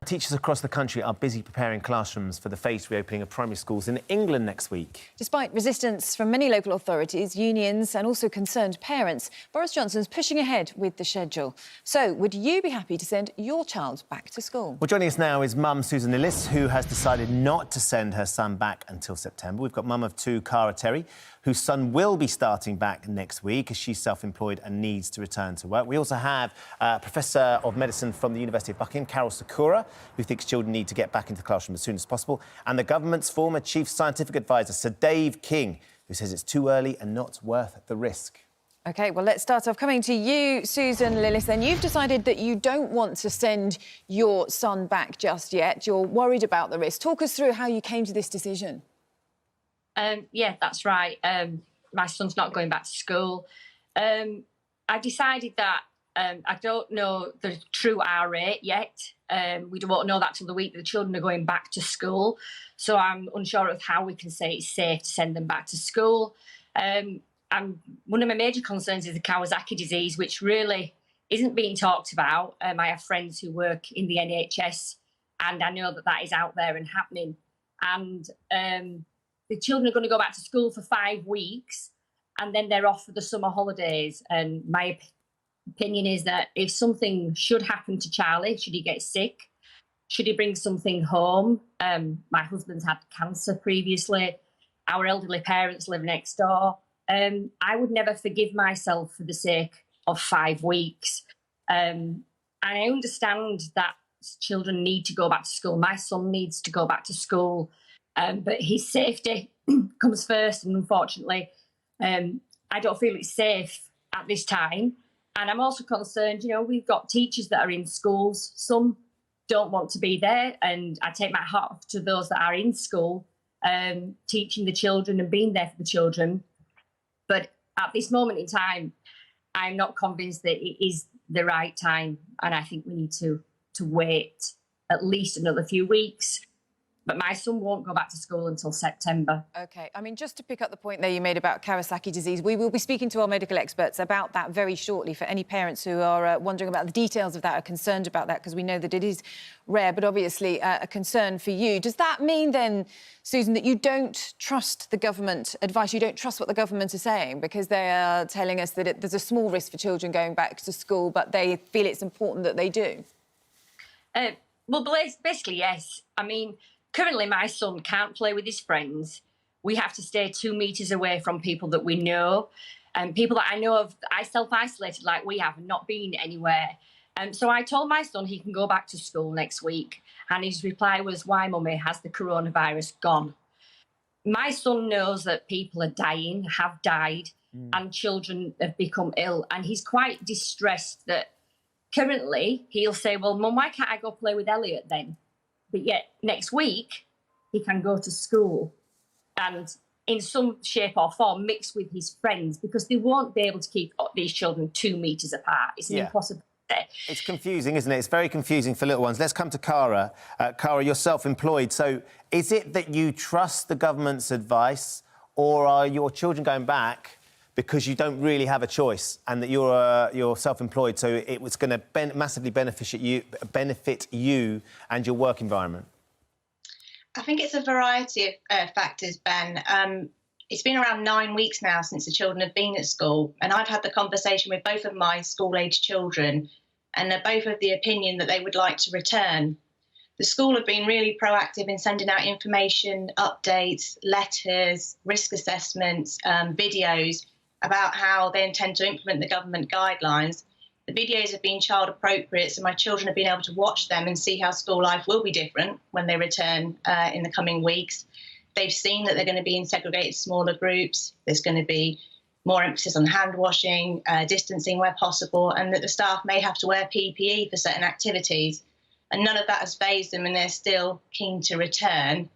Teachers across the country are busy preparing classrooms for the phased reopening of primary schools in England next week. Despite resistance from many local authorities, unions and also concerned parents, Boris Johnson's pushing ahead with the schedule. So, would you be happy to send your child back to school? Well, joining us now is mum Susan Lillis, who has decided not to send her son back until September. We've got mum of two, Cara Terry, whose son will be starting back next week as she's self-employed and needs to return to work. We also have Professor of Medicine from the University of Buckingham, Carol Sikora, who thinks children need to get back into the classroom as soon as possible, and the government's former chief scientific advisor, Sir Dave King, who says it's too early and not worth the risk. OK, well, let's start off coming to you, Susan Lillis. Then you've decided that you don't want to send your son back just yet. You're worried about the risk. Talk us through how you came to this decision. Yeah, that's right. My son's not going back to school. I decided that I don't know the true R rate yet. We won't know that till the week that the children are going back to school. So I'm unsure of how we can say it's safe to send them back to school. One of my major concerns is the Kawasaki disease, which really isn't being talked about. I have friends who work in the NHS, and I know that that is out there and happening. And the children are going to go back to school for 5 weeks, and then they're off for the summer holidays. And my opinion is that if something should happen to Charlie, should he get sick, should he bring something home? My husband's had cancer previously. Our elderly parents live next door. I would never forgive myself for the sake of 5 weeks. And I understand that children need to go back to school. My son needs to go back to school. But his safety comes first, and unfortunately, I don't feel it's safe at this time. And I'm also concerned, you know, we've got teachers that are in schools. Some don't want to be there, and I take my hat off to those that are in school, teaching the children and being there for the children. But at this moment in time, I'm not convinced that it is the right time, and I think we need to wait at least another few weeks. But my son won't go back to school until September. OK. I mean, just to pick up the point there you made about Kawasaki disease, we will be speaking to our medical experts about that very shortly for any parents who are wondering about the details of that, are concerned about that, because we know that it is rare, but obviously a concern for you. Does that mean then, Susan, that you don't trust the government advice? You don't trust what the government is saying because they are telling us that there's a small risk for children going back to school, but they feel it's important that they do? Well, basically, yes. I mean, currently, my son can't play with his friends. We have to stay 2 metres away from people that we know, and people that I know of. I self-isolated like we have, not been anywhere. So I told my son he can go back to school next week, and his reply was, "Why, mummy, has the coronavirus gone?" My son knows that people are dying, have died, and children have become ill, and he's quite distressed that currently he'll say, "Well, mum, why can't I go play with Elliot then?" But yet next week he can go to school and in some shape or form mix with his friends, because they won't be able to keep these children 2 metres apart. It's impossible. It's confusing, isn't it? It's very confusing for little ones. Let's come to Cara. Cara, you're self-employed, so is it that you trust the government's advice, or are your children going back because you don't really have a choice and that you're self-employed, so it was going to massively benefit you and your work environment? I think it's a variety of factors, Ben. It's been around 9 weeks now since the children have been at school, and I've had the conversation with both of my school-age children, and they're both of the opinion that they would like to return. The school have been really proactive in sending out information, updates, letters, risk assessments, videos about how they intend to implement the government guidelines. The videos have been child appropriate, so my children have been able to watch them and see how school life will be different when they return in the coming weeks. They've seen that they're going to be in segregated smaller groups. There's going to be more emphasis on hand washing, distancing where possible, and that the staff may have to wear PPE for certain activities. And none of that has fazed them, and they're still keen to return.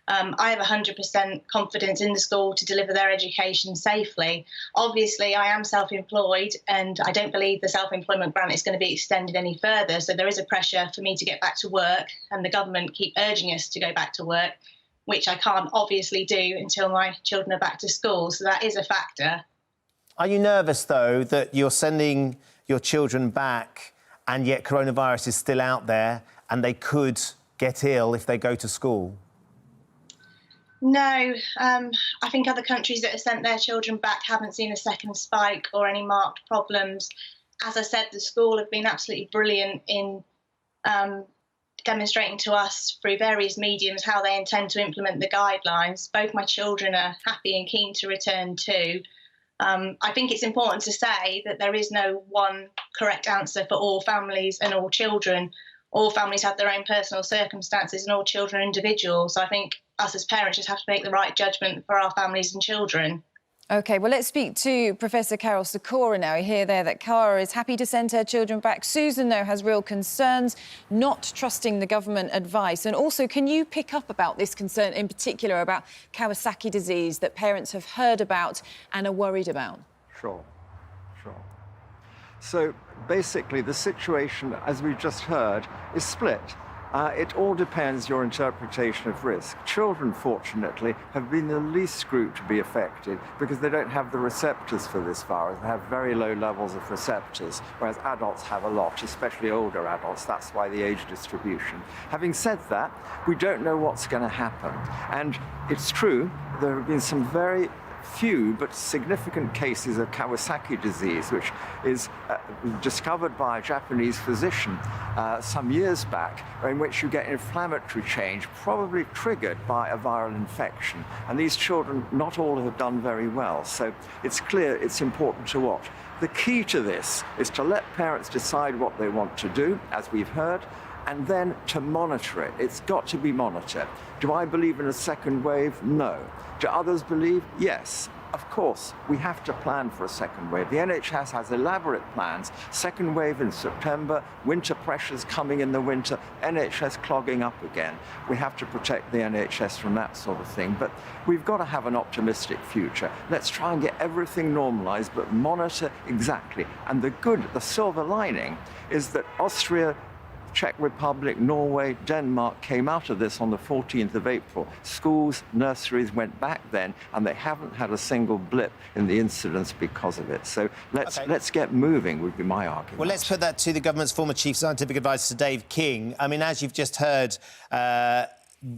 I have 100% confidence in the school to deliver their education safely. Obviously, I am self-employed, and I don't believe the self-employment grant is going to be extended any further. So there is a pressure for me to get back to work, and the government keep urging us to go back to work, which I can't obviously do until my children are back to school. So that is a factor. Are you nervous, though, that you're sending your children back and yet coronavirus is still out there and they could get ill if they go to school? No, I think other countries that have sent their children back haven't seen a second spike or any marked problems. As I said, the school have been absolutely brilliant in demonstrating to us through various mediums how they intend to implement the guidelines. Both my children are happy and keen to return too. I think it's important to say that there is no one correct answer for all families and all children. All families have their own personal circumstances and all children are individual. So I think us as parents just have to make the right judgment for our families and children. OK, well, let's speak to Professor Carol Sikora now. You hear there that Cara is happy to send her children back. Susan, though, has real concerns, not trusting the government advice. And also, can you pick up about this concern in particular about Kawasaki disease that parents have heard about and are worried about? Sure. So basically, the situation, as we just heard, is split. It all depends your interpretation of risk. Children, fortunately, have been the least group to be affected because they don't have the receptors for this virus. They have very low levels of receptors, whereas adults have a lot, especially older adults. That's why the age distribution. Having said that, we don't know what's going to happen. And it's true, there have been some very few but significant cases of Kawasaki disease, which is discovered by a Japanese physician some years back, in which you get inflammatory change, probably triggered by a viral infection. And these children, not all have done very well. So it's clear it's important to watch. The key to this is to let parents decide what they want to do, as we've heard, and then to monitor it. It's got to be monitored. Do I believe in a second wave? No. Do others believe? Yes. Of course, we have to plan for a second wave. The NHS has elaborate plans. Second wave in September, winter pressures coming in the winter, NHS clogging up again. We have to protect the NHS from that sort of thing. But we've got to have an optimistic future. Let's try and get everything normalized, but monitor exactly. And the silver lining is that Austria, Czech Republic, Norway, Denmark came out of this on the 14th of April. Schools, nurseries went back then, and they haven't had a single blip in the incidence because of it. So let's get moving, would be my argument. Well, let's put that to the government's former Chief Scientific Advisor, Dave King. I mean, as you've just heard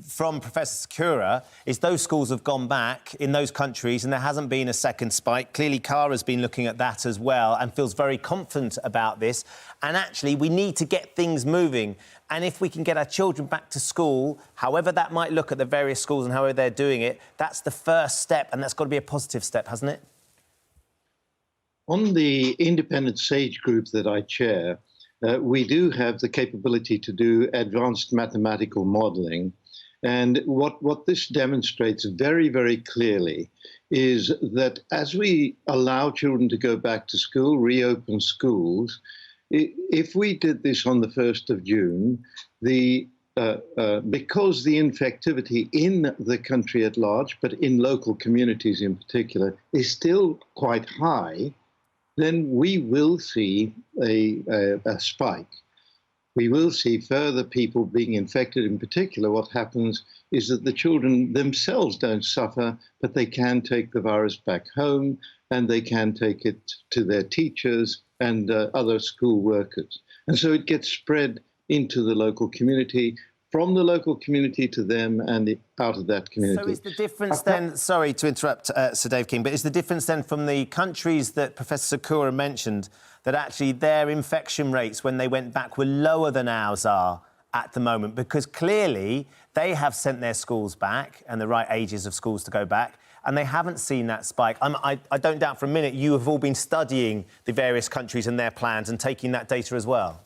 from Professor Sikora, is those schools have gone back in those countries and there hasn't been a second spike. Clearly, Cara's been looking at that as well and feels very confident about this. And actually, we need to get things moving. And if we can get our children back to school, however that might look at the various schools and however they're doing it, that's the first step, and that's got to be a positive step, hasn't it? On the independent SAGE group that I chair, we do have the capability to do advanced mathematical modelling. And what this demonstrates very, very clearly is that as we allow children to go back to school, reopen schools, if we did this on the 1st of June, because the infectivity in the country at large, but in local communities in particular, is still quite high, then we will see a spike. We will see further people being infected. In particular, what happens is that the children themselves don't suffer, but they can take the virus back home and they can take it to their teachers and other school workers. And so it gets spread into the local community, from the local community to them and out of that community. So is the difference then, sorry to interrupt, Sir Dave King, but is the difference then from the countries that Professor Sikora mentioned that actually their infection rates when they went back were lower than ours are at the moment? Because clearly they have sent their schools back and the right ages of schools to go back, and they haven't seen that spike. I don't doubt for a minute you have all been studying the various countries and their plans and taking that data as well.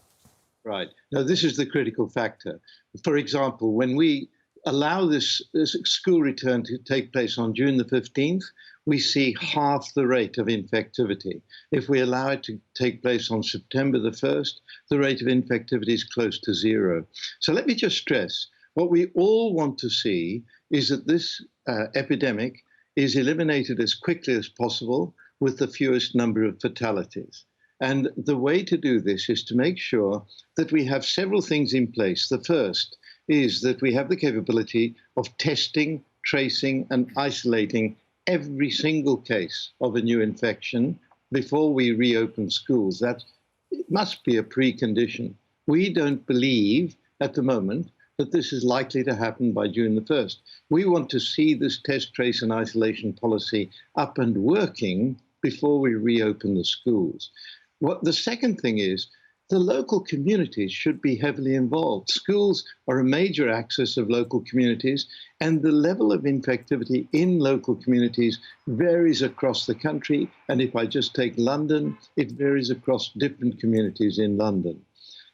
Right. No, this is the critical factor. For example, when we allow this school return to take place on June the 15th, we see half the rate of infectivity. If we allow it to take place on September the 1st, the rate of infectivity is close to zero. So let me just stress, what we all want to see is that this epidemic is eliminated as quickly as possible with the fewest number of fatalities. And the way to do this is to make sure that we have several things in place. The first is that we have the capability of testing, tracing, and isolating every single case of a new infection before we reopen schools. That's it must be a precondition. We don't believe at the moment that this is likely to happen by June the 1st. We want to see this test, trace and isolation policy up and working before we reopen the schools. What the second thing is, the local communities should be heavily involved. Schools are a major axis of local communities, and the level of infectivity in local communities varies across the country. And if I just take London, it varies across different communities in London.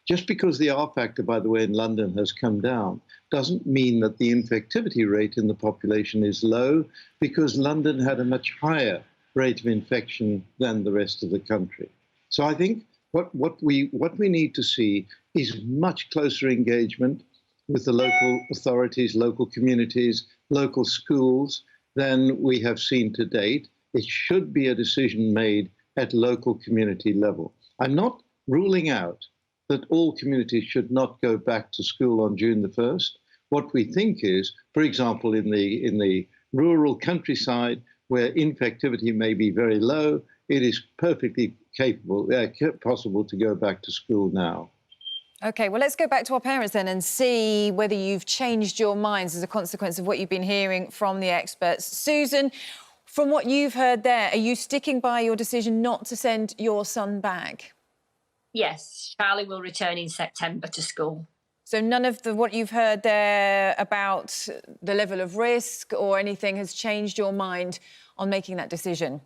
Just because the R factor, by the way, in London has come down doesn't mean that the infectivity rate in the population is low, because London had a much higher rate of infection than the rest of the country. So I think what we need to see is much closer engagement with the local authorities, local communities, local schools than we have seen to date. It should be a decision made at local community level. I'm not ruling out that all communities should not go back to school on June the 1st. What we think is, for example, in the rural countryside, where infectivity may be very low, it is perfectly possible to go back to school now. OK, well, let's go back to our parents then and see whether you've changed your minds as a consequence of what you've been hearing from the experts. Susan, from what you've heard there, are you sticking by your decision not to send your son back? Yes, Charlie will return in September to school. So none of what you've heard there about the level of risk or anything has changed your mind on making that decision?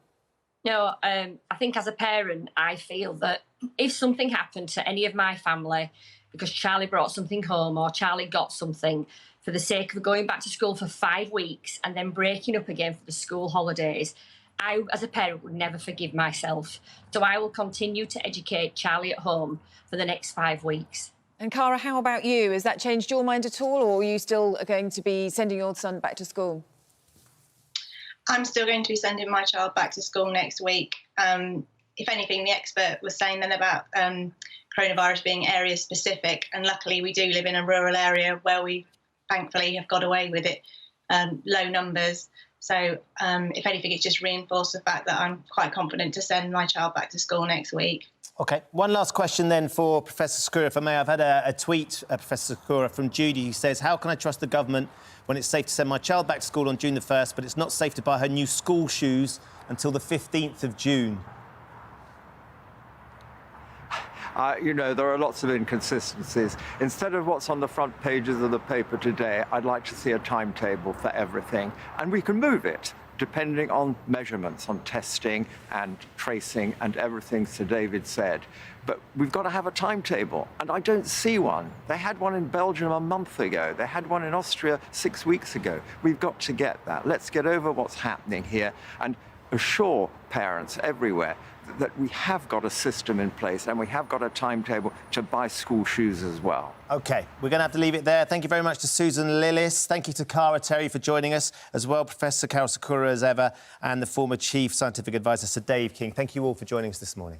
No, I think as a parent, I feel that if something happened to any of my family because Charlie brought something home or Charlie got something, for the sake of going back to school for 5 weeks and then breaking up again for the school holidays, I, as a parent, would never forgive myself. So I will continue to educate Charlie at home for the next 5 weeks. And Cara, how about you? Has that changed your mind at all, or are you still going to be sending your son back to school? I'm still going to be sending my child back to school next week. If anything, the expert was saying then about coronavirus being area specific, and luckily we do live in a rural area where we thankfully have got away with it, low numbers. So if anything, it's just reinforced the fact that I'm quite confident to send my child back to school next week. OK, one last question then for Professor Sakura, if I may. I've had a tweet, Professor Sakura, from Judy, who says, how can I trust the government when it's safe to send my child back to school on June the 1st, but it's not safe to buy her new school shoes until the 15th of June? You know, there are lots of inconsistencies. Instead of what's on the front pages of the paper today, I'd like to see a timetable for everything, and we can move it depending on measurements, on testing and tracing and everything Sir David said. But we've got to have a timetable, and I don't see one. They had one in Belgium a month ago. They had one in Austria 6 weeks ago. We've got to get that. Let's get over what's happening here and assure parents everywhere that we have got a system in place and we have got a timetable to buy school shoes as well. OK, we're going to have to leave it there. Thank you very much to Susan Lillis. Thank you to Cara Terry for joining us, as well Professor Carol Sakura as ever, and the former Chief Scientific Advisor Sir Dave King. Thank you all for joining us this morning.